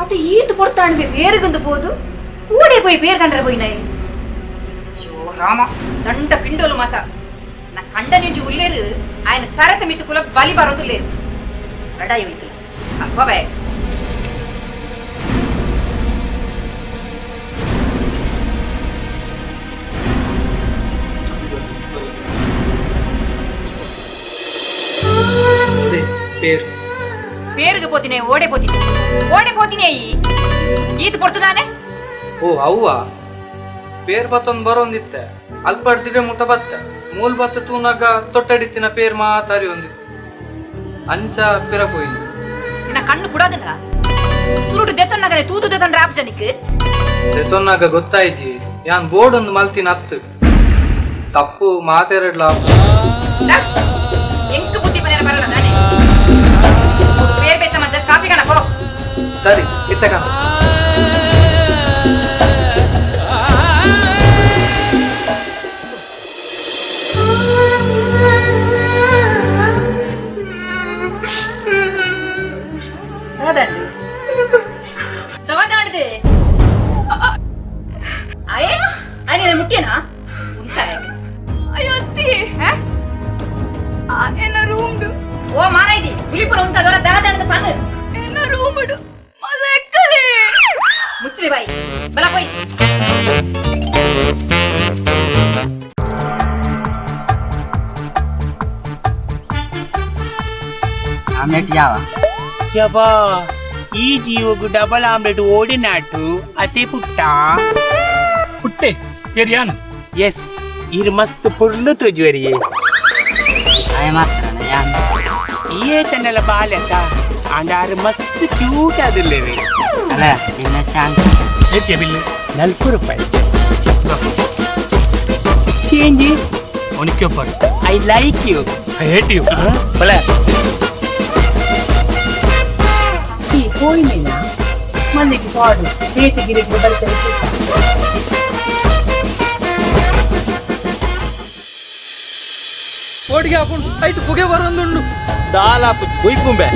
அது ஈத்து பொறுத்தாண்டு பேருக்குந்து போது கூடே போய் பேர் கண்ட போயினாய் ஐயோ ராமா దండ పిండోలు మాత నా కండ నుంచి ఉల్లేరు ఆయన తరత మిత్తుకుల బలి బరదు లేదు రడాయి వెయ్యి అబ్బవే పేరు పేరుకు పోతినాయి ಓಡಿಪೋತಿನಾಯಿ ಈತ ಪಡ್ತುನಾನೆ ಓ ಅವ್ವ ಪೇರ್ ಬತ್ತೊಂದು ಬರೋಂದಿತ್ತೆ ಅಲ್ಲಿ ಪಡ್ತಿದ್ರೆ ಮುಟ್ಟ ಬತ್ತ ಮೂಲ್ ಬತ್ತ ತೂನಾಗ ತೊಟ್ಟಡಿತ್ತಿನ ಪೇರ್ ಮಾತಾರಿ ಒಂದಿ ಅಂಚ ಪಿರಕೋಯ್ದು ನಿನ್ನ ಕಣ್ಣು ಬಿಡೋದನ್ನ ಸುರುಡು ದೆತ್ತೊನ್ನಾಗನೆ ತೂತು ದೆತ್ತೊಂಡ್ರ ಆಪ್ಷನಿಕ್ ದೆತ್ತೊನ್ನಾಗ ಗೊತ್ತಾಯ್ಜಿ ಯಾನ್ ಬೋರ್ಡ್ ಒಂದು ಮಲ್ತಿನ ಹತ್ತು ತಪ್ಪು ಮಾತೆರಡ್ಲ ಎಂಕ ಬುದ್ಧಿ ಮನೆಯ ಬರಲ್ಲ ನಾನೇ பேர் பேச்ச மத்த காப்பி கண போ சரி இத்தக அடடே சவாதானது ஆயே அனி முட்டியனா உன்தாயே ಅಯ್ಯೋ ಅತ್ತಿ ಎನ್ನ ರೂಮ್ಡು ಓ ಮಾರಾಯ್ದಿ ಹುಲಿಪುರ ಉಂತ ದೊರ ದಹದಣದ ಪಂದು ಎನ್ನ ರೂಮ್ಡು ಮಲೆಕ್ಕಲೆ ಮುಚ್ಚಿರಿ ಬಾಯಿ ಬಲ ಪೋಯ್ ಆಮ್ಲೆಟ್ ಯಾವ ಯಬ್ಬಾ ಈ ಜೀವಗೂ ಡಬಲ್ ಆಮ್ಲೆಟ್ ಓಡಿನಾಟು ಅತಿ ಪುಟ್ಟ ಪುಟ್ಟೆ ಪೇರಿಯಾನ್ ಎಸ್ ಇರ್ ಮಸ್ತ್ ಪುರ್ಲು ತುಜುವರಿಯೇ ಅಯ ಮಾತ್ರ ಯಾನ್ ಈ ತನ್ನೆಲ್ಲ ಬಾಲ್ಯತ ಅಂಡಾರು ಮಸ್ತ್ ಕ್ಯೂಟ್ ಅದಿಲ್ಲವೇ ಅಲ್ಲ ಇನ್ನ ಚಾನ್ಸ್ ಏಕೆ ಬಿಲ್ಲು ₹4 ಚೇಂಜ್ ಅವನಿಗೆ ಪಡು I like you I hate you ಬಲ ಈ ಹೋಯ್ನಿನ ಮನೆಗೆ ಪಾಡು ಬೇಟಿಗಿರಿಗೆ ಬರ್ತದೆ ಓಡಿಗೆ ಹಾಕೊಂಡು ಆಯ್ತು ಪುಗೆ ಬರೋಂದುಂಡು ದಾಲಾಪು ಒಯ್ಪುಂಬೆ